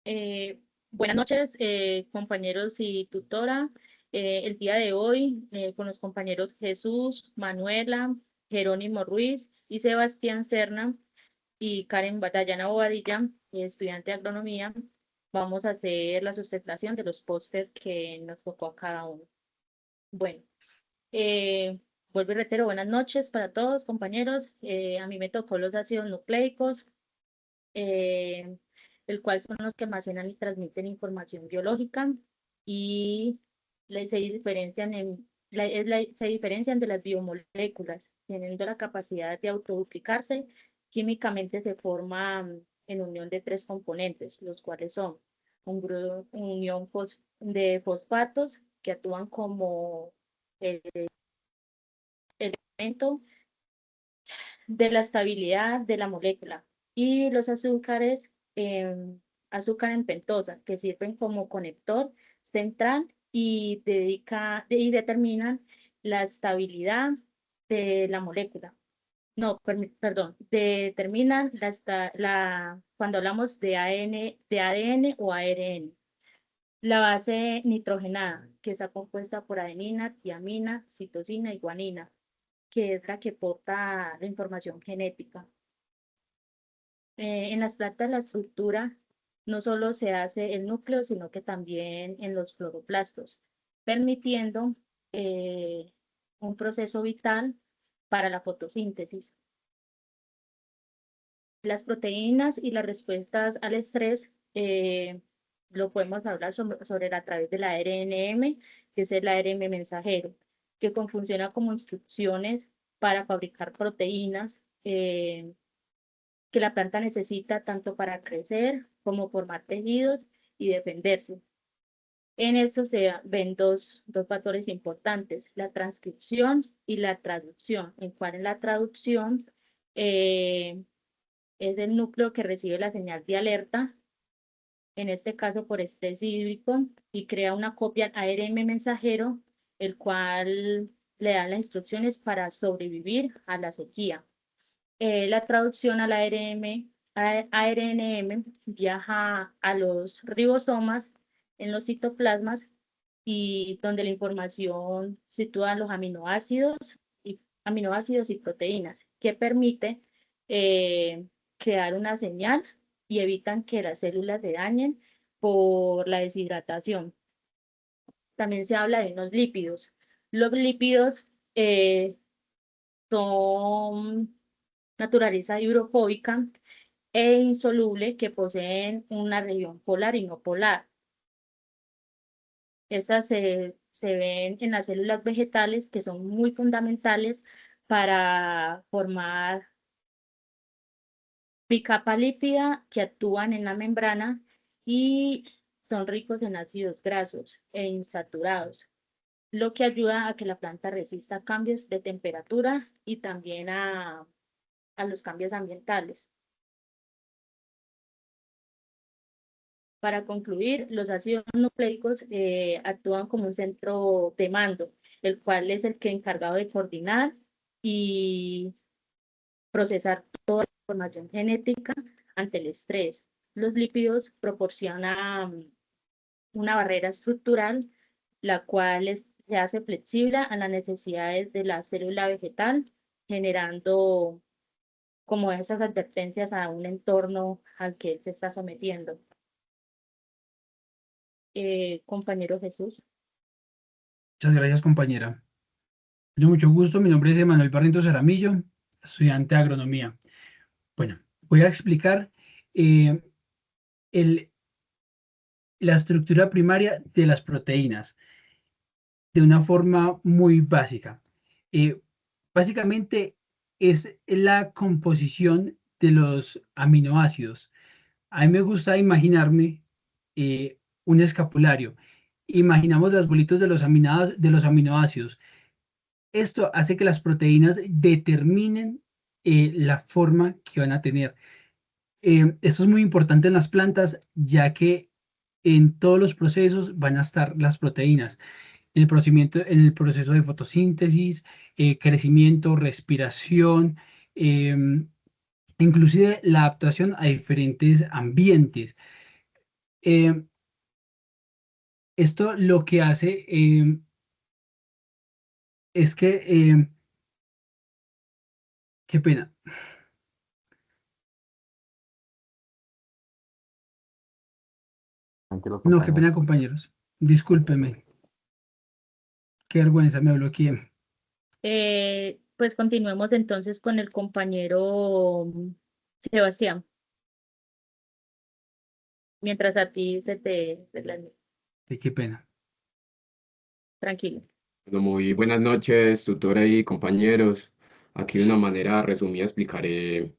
Eh, Buenas noches, compañeros y tutora. El día de hoy, con los compañeros Jesús, Manuela, Jerónimo Ruiz y Sebastián Serna y Karen Dayana Bobadilla, estudiante de agronomía, vamos a hacer la sustentación de los pósters que nos tocó a cada uno. Bueno, eh, vuelvo y reitero, buenas noches para todos, compañeros. A mí me tocó los ácidos nucleicos, eh, el cual son los que almacenan y transmiten información biológica y se diferencian de las biomoléculas, teniendo la capacidad de autoduplicarse. Químicamente se forman en unión de tres componentes, los cuales son unión de fosfatos que actúan como el elemento de la estabilidad de la molécula y los azúcares, azúcar en pentosa, que sirven como conector central y determinan la estabilidad de la molécula. No, perdón, determinan cuando hablamos de ADN o ARN. La base nitrogenada, que está compuesta por adenina, tiamina, citosina y guanina, que es la que porta la información genética. En las plantas la estructura no solo se hace el núcleo, sino que también en los cloroplastos, permitiendo eh, un proceso vital para la fotosíntesis. Las proteínas y las respuestas al estrés lo podemos hablar sobre a través del ARNM, que es el ARN mensajero, que funciona como instrucciones para fabricar proteínas que la planta necesita tanto para crecer como formar tejidos y defenderse. En esto se ven dos factores importantes, la transcripción y la traducción, en cual en la traducción es el núcleo que recibe la señal de alerta, en este caso por estrés hídrico, y crea una copia ARN mensajero, el cual le da las instrucciones para sobrevivir a la sequía. La traducción al ARNM viaja a los ribosomas en los citoplasmas y donde la información sitúa los aminoácidos y proteínas, que permite crear una señal y evitan que las células se dañen por la deshidratación. También se habla de unos lípidos. Los lípidos son naturaleza hidrofóbica e insoluble que poseen una región polar y no polar. Estas se ven en las células vegetales que son muy fundamentales para formar bicapa lípida que actúan en la membrana y son ricos en ácidos grasos e insaturados, lo que ayuda a que la planta resista cambios de temperatura y también a los cambios ambientales. Para concluir, los ácidos nucleicos actúan como un centro de mando, el cual es el que encargado de coordinar y procesar toda la información genética ante el estrés. Los lípidos proporcionan una barrera estructural, la cual se hace flexible a las necesidades de la célula vegetal, generando como esas advertencias a un entorno al que él se está sometiendo. Compañero Jesús. Muchas gracias, compañera. Con mucho gusto, mi nombre es Emanuel Barrientos Aramillo, estudiante de agronomía. Bueno, voy a explicar eh, el- la estructura primaria de las proteínas de una forma muy básica. Eh, Básicamente es la composición de los aminoácidos. A mí me gusta imaginarme un escapulario. Imaginamos los bolitos de los aminoácidos. Esto hace que las proteínas determinen la forma que van a tener. Esto es muy importante en las plantas, ya que en todos los procesos van a estar las proteínas. En el proceso de fotosíntesis, crecimiento, respiración, inclusive la adaptación a diferentes ambientes. Eh, Esto lo que hace es que, qué pena, Tranquilo, no, qué compañero. pena, compañeros. Discúlpeme, qué vergüenza, me bloqueé. Pues continuemos entonces con el compañero Sebastián, mientras a ti Qué pena. tranquilo. Bueno, muy buenas noches, tutora y compañeros. Aquí de una manera resumida explicaré,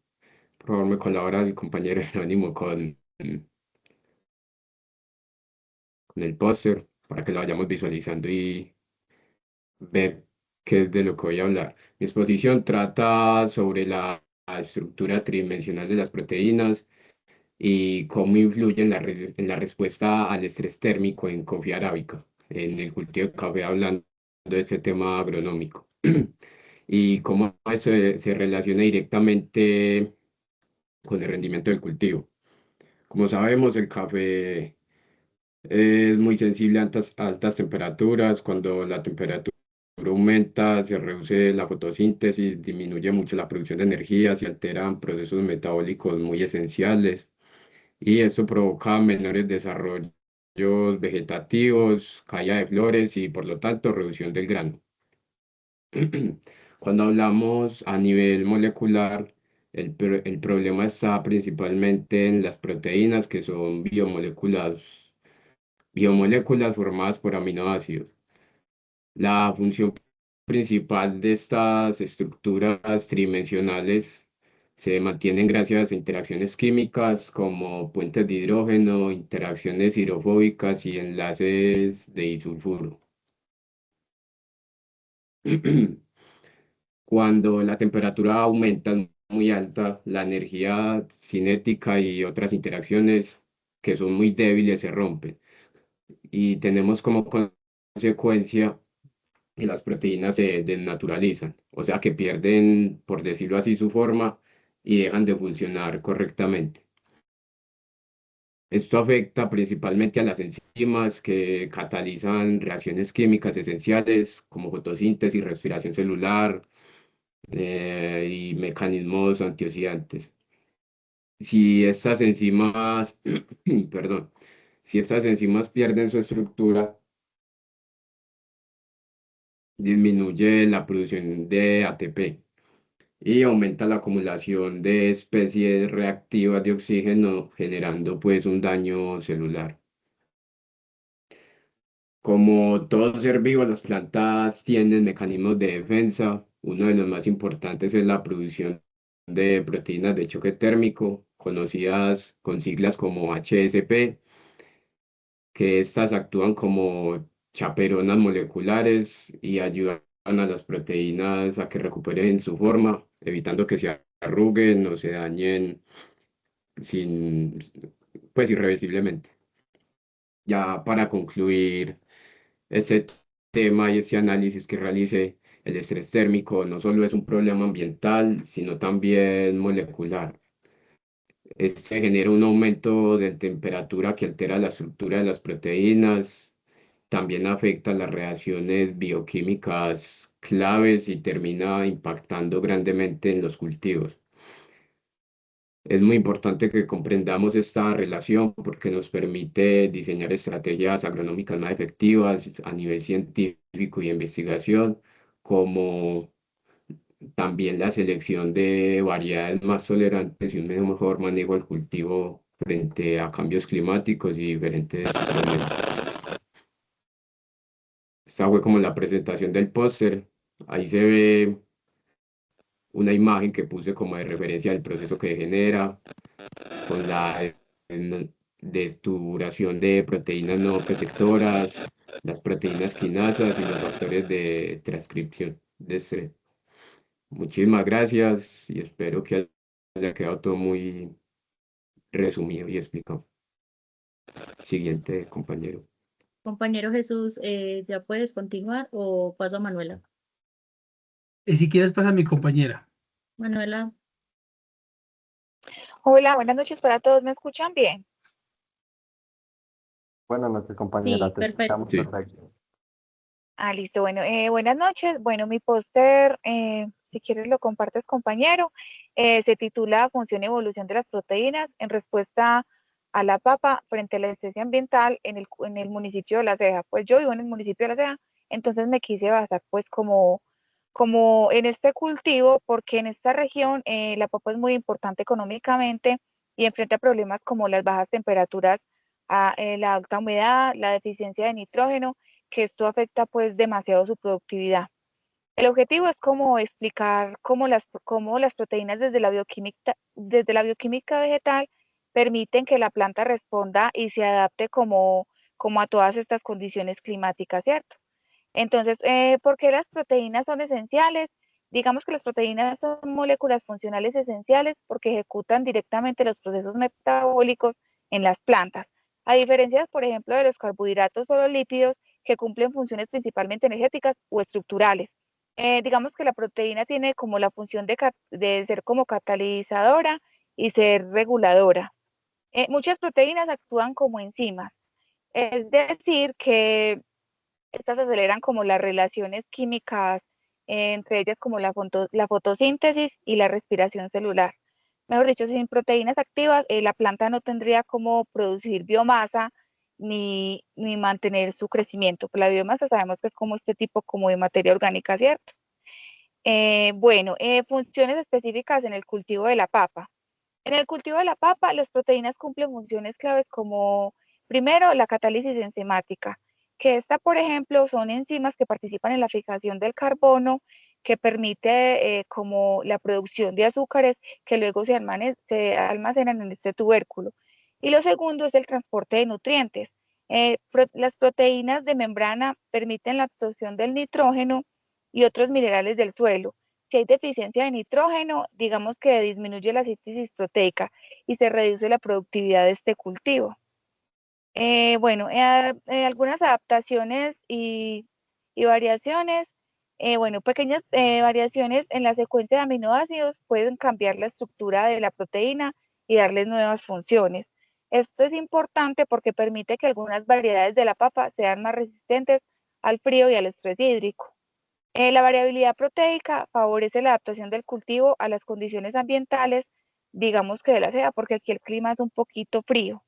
por favor me colabora el compañero Jerónimo con el póster para que lo vayamos visualizando y ver qué es de lo que voy a hablar. Mi exposición trata sobre la estructura tridimensional de las proteínas y cómo influye en en la respuesta al estrés térmico en coffee arábica, en el cultivo de café, hablando de ese tema agronómico. Y cómo eso se relaciona directamente con el rendimiento del cultivo. Como sabemos, el café es muy sensible a altas temperaturas. Cuando la temperatura aumenta, se reduce la fotosíntesis, disminuye mucho la producción de energía, se alteran procesos metabólicos muy esenciales y eso provoca menores desarrollos vegetativos, caída de flores y por lo tanto reducción del grano. Cuando hablamos a nivel molecular, el problema está principalmente en las proteínas que son biomoléculas formadas por aminoácidos. La función principal de estas estructuras tridimensionales se mantienen gracias a interacciones químicas como puentes de hidrógeno, interacciones hidrofóbicas y enlaces de disulfuro. Cuando la temperatura aumenta muy alta, la energía cinética y otras interacciones que son muy débiles se rompen y tenemos como consecuencia que las proteínas se desnaturalizan, o sea que pierden, por decirlo así, su forma y dejan de funcionar correctamente. Esto afecta principalmente a las enzimas que catalizan reacciones químicas esenciales como fotosíntesis, respiración celular, y mecanismos antioxidantes. Si estas enzimas, perdón, si estas enzimas pierden su estructura, disminuye la producción de ATP y aumenta la acumulación de especies reactivas de oxígeno, generando pues un daño celular. Como todo ser vivo, las plantas tienen mecanismos de defensa. Uno de los más importantes es la producción de proteínas de choque térmico, conocidas con siglas como HSP, que estas actúan como chaperonas moleculares y ayudan a las proteínas a que recuperen su forma, evitando que se arruguen o se dañen sin, pues irreversiblemente. Ya para concluir ese tema y ese análisis que realice, el estrés térmico no solo es un problema ambiental, sino también molecular. Este genera un aumento de temperatura que altera la estructura de las proteínas, también afecta las reacciones bioquímicas claves y termina impactando grandemente en los cultivos. Es muy importante que comprendamos esta relación porque nos permite diseñar estrategias agronómicas más efectivas a nivel científico y investigación, como también la selección de variedades más tolerantes y un mejor manejo del cultivo frente a cambios climáticos y diferentes problemas. Esta fue como la presentación del póster. Ahí se ve una imagen que puse como de referencia del proceso que genera con la destructuración de proteínas no protectoras, las proteínas quinasas y los factores de transcripción de estrés. Muchísimas gracias y espero que haya quedado todo muy resumido y explicado. Siguiente, compañero. Compañero Jesús, ¿ya puedes continuar o paso a Manuela? Si quieres, pasa a mi compañera. Manuela, Hola, buenas noches para todos. ¿Me escuchan bien? Buenas noches, compañera, Sí, te perfecto. escuchamos Sí. perfecto. Listo. Bueno, buenas noches. Bueno, mi póster, si quieres lo compartes, compañero, se titula Función y evolución de las proteínas en respuesta a la papa frente a la estrés ambiental en el municipio de La Ceja. Pues yo vivo en el municipio de La Ceja, entonces me quise basar pues como en este cultivo, porque en esta región la papa es muy importante económicamente y enfrenta problemas como las bajas temperaturas, la alta humedad, la deficiencia de nitrógeno, que esto afecta pues demasiado su productividad. El objetivo es como explicar cómo las proteínas desde la bioquímica vegetal permiten que la planta responda y se adapte como a todas estas condiciones climáticas, ¿cierto? Entonces, ¿por qué las proteínas son esenciales? Digamos que las proteínas son moléculas funcionales esenciales porque ejecutan directamente los procesos metabólicos en las plantas, a diferencia, por ejemplo, de los carbohidratos o los lípidos que cumplen funciones principalmente energéticas o estructurales. Digamos que la proteína tiene como la función de ser como catalizadora y ser reguladora. Muchas proteínas actúan como enzimas, es decir, que estas aceleran como las relaciones químicas, entre ellas como la fotosíntesis y la respiración celular. Mejor dicho, sin proteínas activas, la planta no tendría como producir biomasa ni mantener su crecimiento. Pues la biomasa sabemos que es como este tipo como de materia orgánica, ¿cierto? Bueno, funciones específicas en el cultivo de la papa. En el cultivo de la papa, las proteínas cumplen funciones claves como, primero, la catálisis enzimática, que esta, por ejemplo, son enzimas que participan en la fijación del carbono, que permite como la producción de azúcares que luego se almacenan en este tubérculo. Y lo segundo es el transporte de nutrientes. Las proteínas de membrana permiten la absorción del nitrógeno y otros minerales del suelo. Si hay deficiencia de nitrógeno, digamos que disminuye la síntesis proteica y se reduce la productividad de este cultivo. Bueno, algunas adaptaciones y variaciones, bueno, pequeñas variaciones en la secuencia de aminoácidos pueden cambiar la estructura de la proteína y darles nuevas funciones. Esto es importante porque permite que algunas variedades de la papa sean más resistentes al frío y al estrés hídrico. La variabilidad proteica favorece la adaptación del cultivo a las condiciones ambientales, digamos que de la seda, porque aquí el clima es un poquito frío.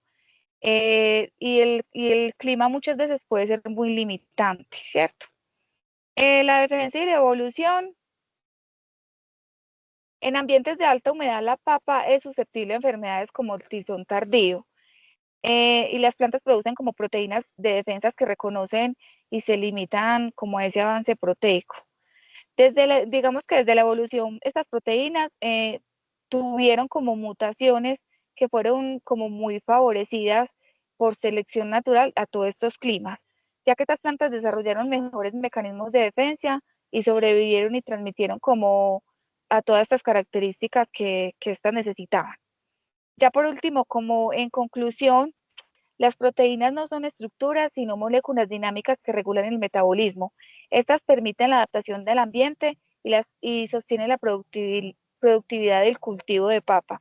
Y el clima muchas veces puede ser muy limitante, ¿cierto? La defensa y la evolución. En ambientes de alta humedad, la papa es susceptible a enfermedades como el tizón tardío. Y las plantas producen como proteínas de defensas que reconocen y se limitan como a ese avance proteico. Digamos que desde la evolución, estas proteínas tuvieron como mutaciones que fueron como muy favorecidas por selección natural a todos estos climas, ya que estas plantas desarrollaron mejores mecanismos de defensa y sobrevivieron y transmitieron como a todas estas características que estas necesitaban. Ya por último, como en conclusión, las proteínas no son estructuras, sino moléculas dinámicas que regulan el metabolismo. Estas permiten la adaptación del ambiente y sostienen la productividad del cultivo de papa.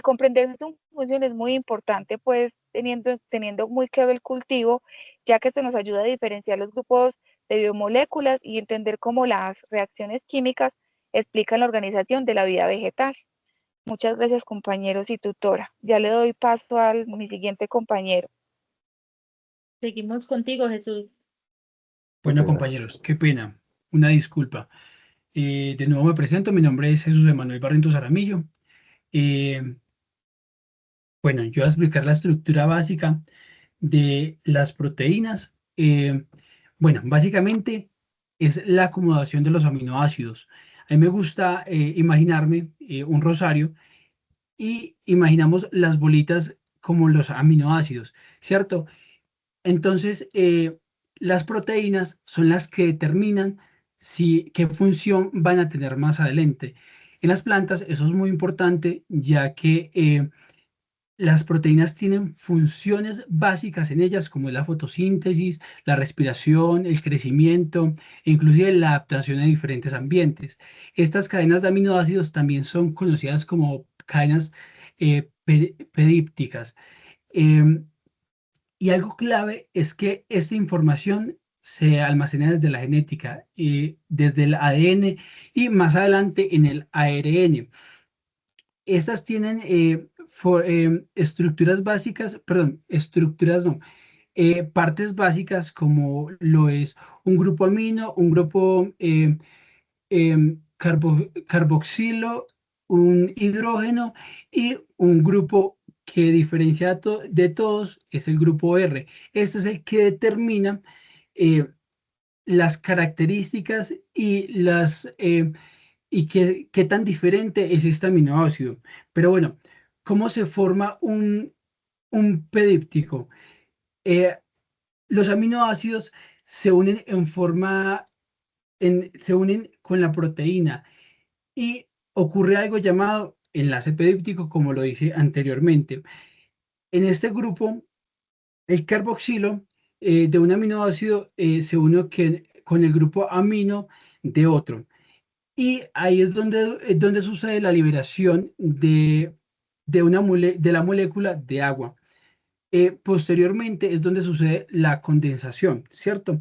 Comprender su función es muy importante, pues teniendo muy claro el cultivo, ya que esto nos ayuda a diferenciar los grupos de biomoléculas y entender cómo las reacciones químicas explican la organización de la vida vegetal. Muchas gracias, compañeros y tutora. Ya le doy paso a mi siguiente compañero. Seguimos contigo, Jesús. Bueno, Muchas gracias. compañeros, qué pena, una disculpa. De nuevo me presento, mi nombre es Jesús Emanuel Barrientos Aramillo. Eh, bueno, yo voy a explicar la estructura básica de las proteínas. Bueno, básicamente es la acomodación de los aminoácidos. A mí me gusta imaginarme un rosario y imaginamos las bolitas como los aminoácidos, ¿cierto? Entonces, las proteínas son las que determinan qué función van a tener más adelante. En las plantas eso es muy importante ya que las proteínas tienen funciones básicas en ellas como es la fotosíntesis, la respiración, el crecimiento e inclusive la adaptación a diferentes ambientes. Estas cadenas de aminoácidos también son conocidas como cadenas pedípticas. Em, Y algo clave es que esta información se almacena desde la genética, desde el ADN y más adelante en el ARN. Estas tienen estructuras básicas, perdón, estructuras no, partes básicas como lo es un grupo amino, un grupo carboxilo, un hidrógeno y un grupo que diferencia de todos es el grupo R. Este es el que determina eh, las características y qué tan diferente es este aminoácido. Pero bueno, ¿cómo se forma un pedíptico? Eh, los aminoácidos se unen se unen con la proteína y ocurre algo llamado enlace pedíptico, como lo dije anteriormente. En este grupo, el carboxilo de un aminoácido se une con el grupo amino de otro. Y ahí es donde sucede la liberación de la molécula de agua. Posteriormente es donde sucede la condensación, ¿cierto?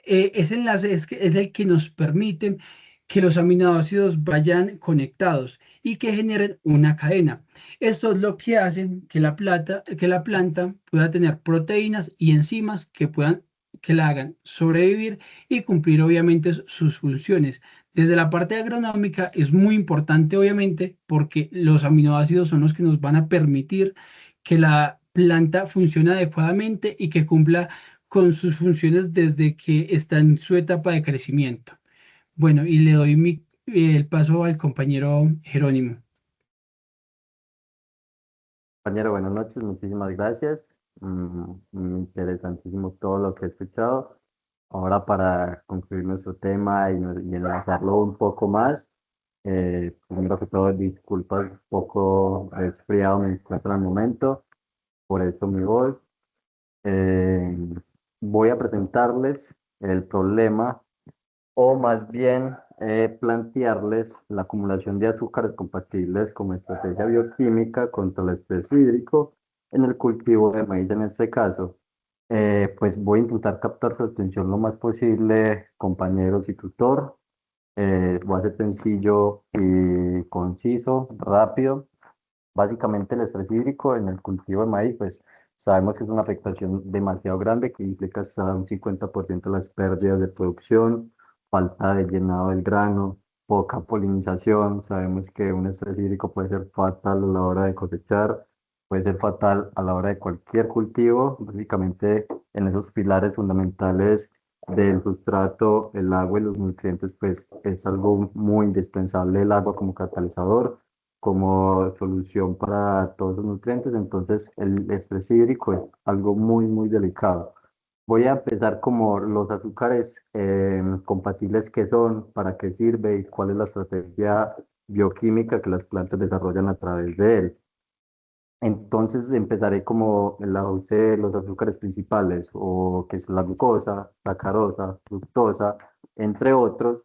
Ese enlace es el que nos permite que los aminoácidos vayan conectados y que generen una cadena. Esto es lo que hace que la planta pueda tener proteínas y enzimas que la hagan sobrevivir y cumplir obviamente sus funciones. Desde la parte agronómica es muy importante obviamente porque los aminoácidos son los que nos van a permitir que la planta funcione adecuadamente y que cumpla con sus funciones desde que está en su etapa de crecimiento. Bueno, y le doy el paso al compañero Jerónimo. Compañero, buenas noches, muchísimas gracias. Interesantísimo todo lo que he escuchado. Ahora para concluir nuestro tema y enlazarlo un poco más, primero que todo, disculpas, un poco resfriado me encuentro en el momento, por eso mi voz. Eh, Voy a presentarles el problema o más bien plantearles la acumulación de azúcares compatibles como estrategia bioquímica contra el estrés hídrico en el cultivo de maíz en este caso. Pues voy a intentar captar su atención lo más posible, compañeros y tutor. Voy a ser sencillo y conciso, rápido. Básicamente el estrés hídrico en el cultivo de maíz, pues sabemos que es una afectación demasiado grande que implica hasta un 50% de las pérdidas de producción, falta de llenado del grano, poca polinización. Sabemos que un estrés hídrico puede ser fatal a la hora de cosechar, puede ser fatal a la hora de cualquier cultivo. Básicamente en esos pilares fundamentales del sustrato, el agua y los nutrientes, pues es algo muy indispensable el agua como catalizador, como solución para todos los nutrientes. Entonces el estrés hídrico es algo muy, muy delicado. Voy a empezar como los azúcares compatibles que son, para qué sirve y cuál es la estrategia bioquímica que las plantas desarrollan a través de él. Entonces empezaré como la UC de los azúcares principales, o que es la glucosa, sacarosa, fructosa, entre otros.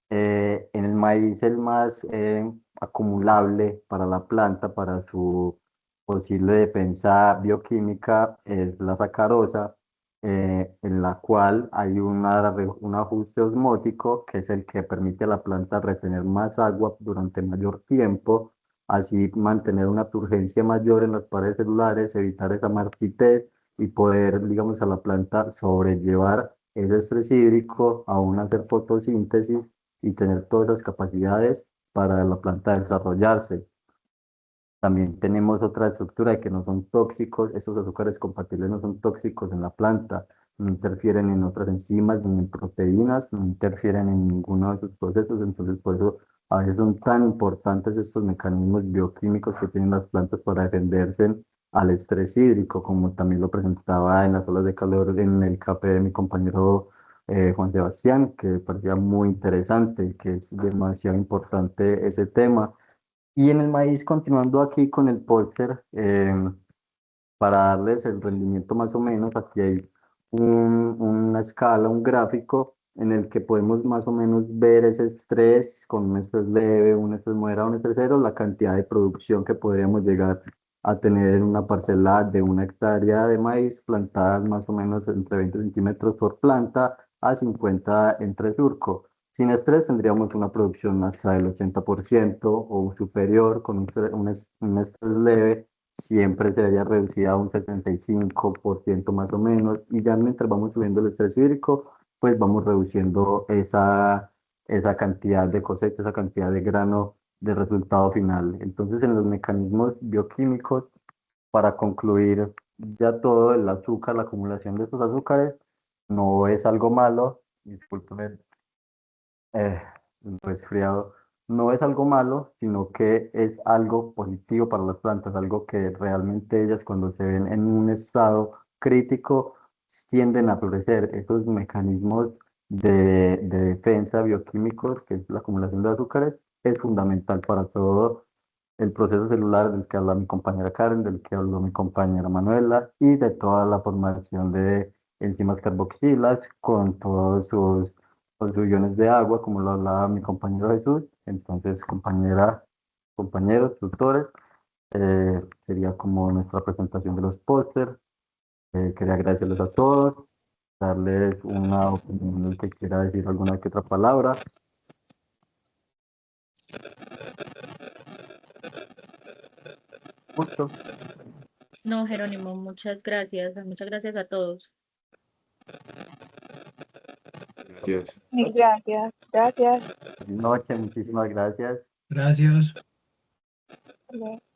En el maíz el más acumulable para la planta, para su posible defensa bioquímica, es la sacarosa, en la cual hay un ajuste osmótico que es el que permite a la planta retener más agua durante mayor tiempo, así mantener una turgencia mayor en las paredes celulares, evitar esa marchitez y poder, digamos, a la planta sobrellevar ese estrés hídrico, aún hacer fotosíntesis y tener todas esas capacidades para la planta desarrollarse. También tenemos otra estructura de que no son tóxicos, esos azúcares compatibles no son tóxicos en la planta, no interfieren en otras enzimas ni en proteínas, no interfieren en ninguno de esos procesos. Entonces por eso a veces son tan importantes estos mecanismos bioquímicos que tienen las plantas para defenderse al estrés hídrico, como también lo presentaba en las olas de calor en el café de mi compañero Juan Sebastián, que parecía muy interesante, que es demasiado importante ese tema. Y en el maíz, continuando aquí con el póster, para darles el rendimiento más o menos, aquí hay una escala, un gráfico en el que podemos más o menos ver ese estrés con un estrés leve, un estrés moderado, un estrés cero, la cantidad de producción que podríamos llegar a tener una parcela de 1 hectárea de maíz plantadas más o menos entre 20 centímetros por planta a 50 entre surco. Sin estrés tendríamos una producción hasta del 80% o superior, con un estrés leve siempre se haya reducido a un 65% más o menos, y ya mientras vamos subiendo el estrés hídrico, pues vamos reduciendo esa cantidad de cosecha, esa cantidad de grano de resultado final. Entonces, en los mecanismos bioquímicos, para concluir ya todo, el azúcar, la acumulación de estos azúcares, no es algo malo, discúlpeme, el resfriado, no es algo malo, sino que es algo positivo para las plantas, algo que realmente ellas cuando se ven en un estado crítico tienden a florecer. Esos mecanismos de defensa bioquímicos, que es la acumulación de azúcares, es fundamental para todo el proceso celular del que habla mi compañera Karen, del que habló mi compañera Manuela, y de toda la formación de enzimas carboxilas con todos sus iones de agua, como lo hablaba mi compañero Jesús. Entonces, compañeros, tutores, sería como nuestra presentación de los pósters. Quería agradecerles a todos, darles una opinión, el que quiera decir alguna que otra palabra. Justo. No, Jerónimo, muchas gracias a todos. Gracias. Mil gracias. Gracias. Buenas noches, muchísimas gracias. Gracias. Hasta luego.